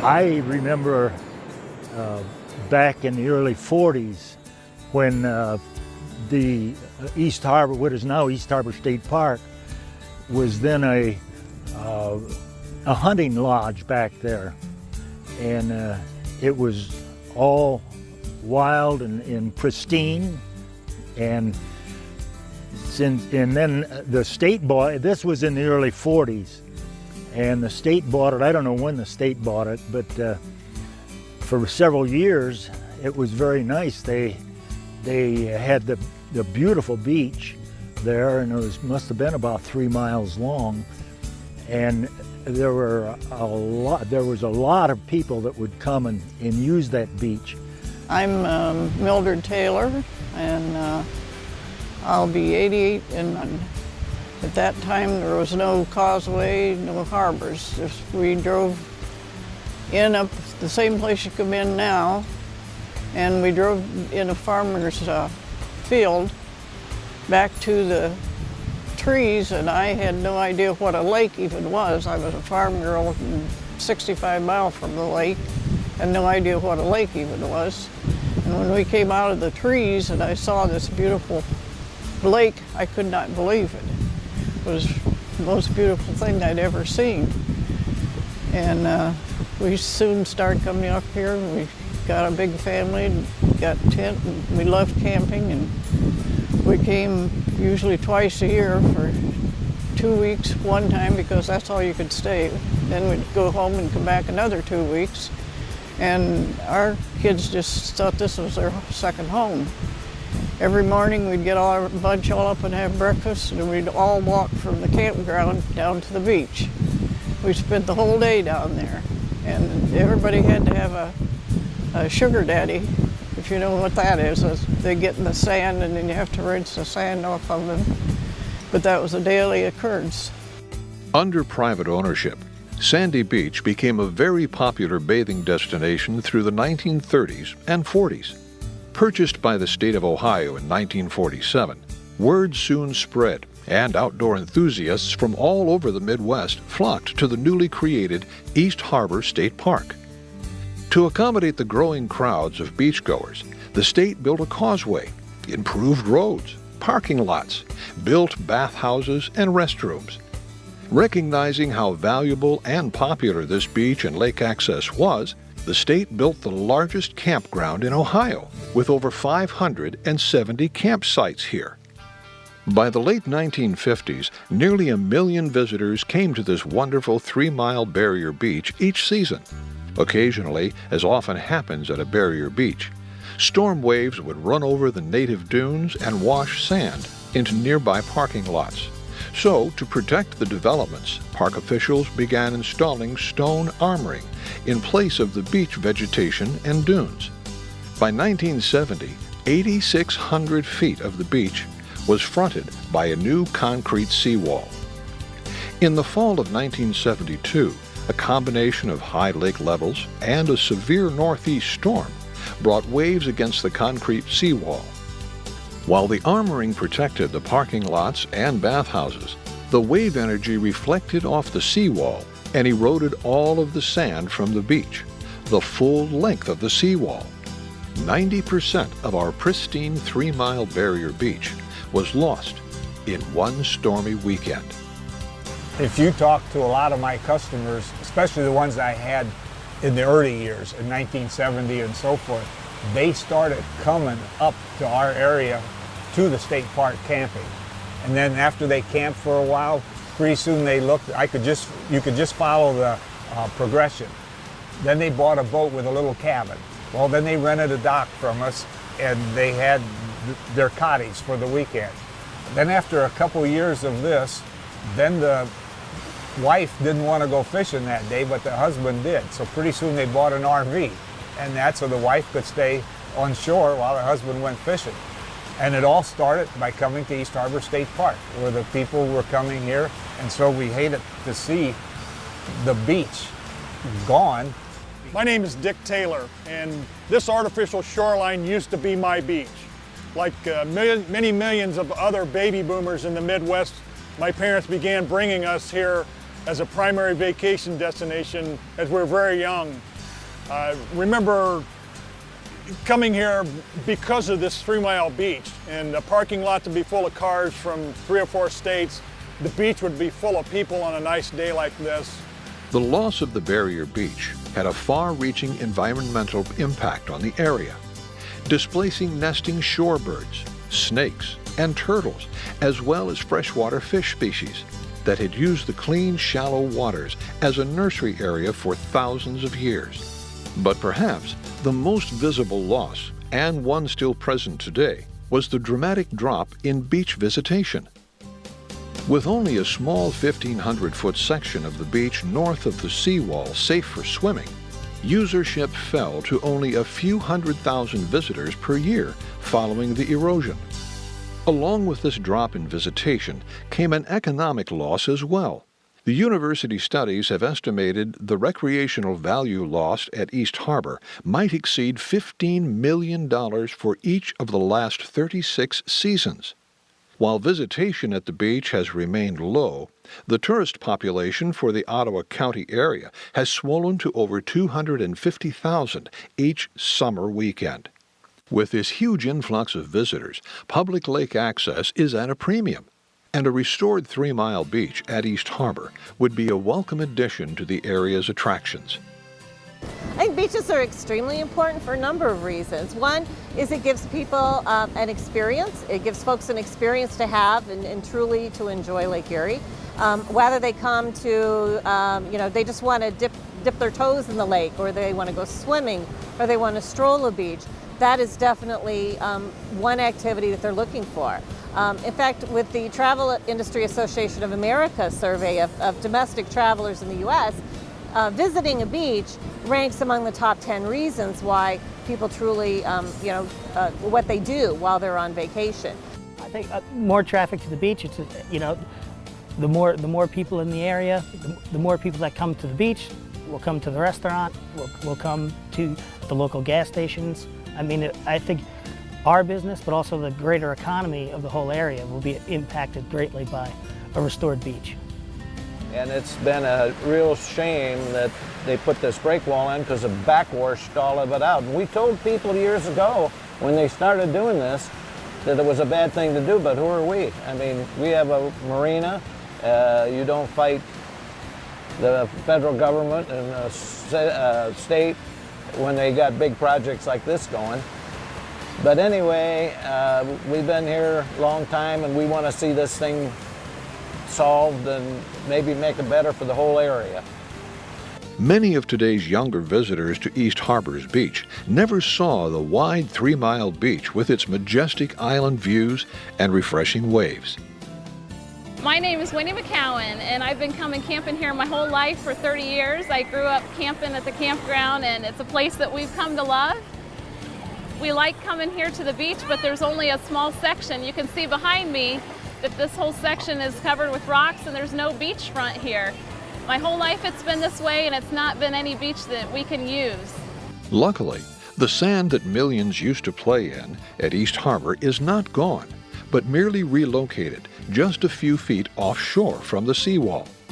I remember back in the early 40s when the East Harbor, what is now East Harbor State Park, was then a hunting lodge back there. And it was all wild and pristine. And then the state bought it. This was in the early 40s. And the state bought it. I don't know when the state bought it, but for several years it was very nice. They had the beautiful beach there, and it must have been about 3 miles long. And there was a lot of people that would come and use that beach. I'm Mildred Taylor, and I'll be 88, and at that time there was no causeway, no harbors. We drove in up the same place you come in now, and we drove in a farmer's field back to the trees, and I had no idea what a lake even was. I was a farm girl 65 miles from the lake, and no idea what a lake even was. And when we came out of the trees and I saw this beautiful lake, I could not believe it. It was the most beautiful thing I'd ever seen. And we soon started coming up here. We got a big family, got a tent, and we loved camping. And we came usually twice a year for 2 weeks one time, because that's all you could stay. Then we'd go home and come back another 2 weeks. And our kids just thought this was their second home. Every morning we'd get our bunch all up and have breakfast, and we'd all walk from the campground down to the beach. We spent the whole day down there, and everybody had to have a sugar daddy, if you know what that is. They get in the sand and then you have to rinse the sand off of them. But that was a daily occurrence. Under private ownership, Sandy Beach became a very popular bathing destination through the 1930s and 40s. Purchased by the state of Ohio in 1947, word soon spread, and outdoor enthusiasts from all over the Midwest flocked to the newly created East Harbor State Park. To accommodate the growing crowds of beachgoers, the state built a causeway, improved roads, parking lots, built bathhouses and restrooms. Recognizing how valuable and popular this beach and lake access was, the state built the largest campground in Ohio, with over 570 campsites here. By the late 1950s, nearly 1 million visitors came to this wonderful 3-mile barrier beach each season. Occasionally, as often happens at a barrier beach, storm waves would run over the native dunes and wash sand into nearby parking lots. So, to protect the developments, park officials began installing stone armoring in place of the beach vegetation and dunes. By 1970, 8,600 feet of the beach was fronted by a new concrete seawall. In the fall of 1972, a combination of high lake levels and a severe northeast storm brought waves against the concrete seawall. While the armoring protected the parking lots and bathhouses, the wave energy reflected off the seawall and eroded all of the sand from the beach, the full length of the seawall. 90% of our pristine 3-mile barrier beach was lost in one stormy weekend. If you talk to a lot of my customers, especially the ones I had in the early years, in 1970 and so forth, they started coming up to our area to the state park camping. And then after they camped for a while, pretty soon they looked, you could just follow the progression. Then they bought a boat with a little cabin. Well, then they rented a dock from us, and they had their cottage for the weekend. Then after a couple years of this, then the wife didn't want to go fishing that day, but the husband did. So pretty soon they bought an RV, and that's so the wife could stay on shore while her husband went fishing. And it all started by coming to East Harbor State Park, where the people were coming here, and so we hated to see the beach gone. My name is Dick Taylor, and this artificial shoreline used to be my beach. Like many millions of other baby boomers in the Midwest, my parents began bringing us here as a primary vacation destination as we were very young. I remember coming here because of this 3-mile beach, and the parking lot to be full of cars from 3 or 4 states. The beach would be full of people on a nice day like this. The loss of the barrier beach had a far-reaching environmental impact on the area, displacing nesting shorebirds, snakes, and turtles, as well as freshwater fish species that had used the clean, shallow waters as a nursery area for thousands of years. But perhaps the most visible loss, and one still present today, was the dramatic drop in beach visitation. With only a small 1,500-foot section of the beach north of the seawall safe for swimming, usership fell to only a few 100,000 visitors per year following the erosion. Along with this drop in visitation came an economic loss as well. The university studies have estimated the recreational value lost at East Harbor might exceed $15 million for each of the last 36 seasons. While visitation at the beach has remained low, the tourist population for the Ottawa County area has swollen to over 250,000 each summer weekend. With this huge influx of visitors, public lake access is at a premium, and a restored 3-mile beach at East Harbor would be a welcome addition to the area's attractions. I think beaches are extremely important for a number of reasons. One is it gives people an experience. It gives folks an experience to have and truly to enjoy Lake Erie. Whether they come to, they just want to dip their toes in the lake, or they want to go swimming, or they want to stroll a beach. That is definitely one activity that they're looking for. In fact, with the Travel Industry Association of America survey of domestic travelers in the U.S., visiting a beach ranks among the top 10 reasons why people truly, what they do while they're on vacation. I think more traffic to the beach. It's, the more people in the area, the more people that come to the beach will come to the restaurant, will come to the local gas stations. I mean, I think our business, but also the greater economy of the whole area, will be impacted greatly by a restored beach. And it's been a real shame that they put this break wall in because it backwashed all of it out. And we told people years ago when they started doing this that it was a bad thing to do, but who are we? I mean, we have a marina. You don't fight the federal government and the state when they got big projects like this going. But anyway, we've been here a long time, and we want to see this thing solved and maybe make it better for the whole area. Many of today's younger visitors to East Harbor's beach never saw the wide 3-mile beach with its majestic island views and refreshing waves. My name is Winnie McCowan, and I've been coming camping here my whole life for 30 years. I grew up camping at the campground, and it's a place that we've come to love. We like coming here to the beach, but there's only a small section. You can see behind me that this whole section is covered with rocks, and there's no beachfront here. My whole life it's been this way, and it's not been any beach that we can use. Luckily, the sand that millions used to play in at East Harbor is not gone, but merely relocated just a few feet offshore from the seawall.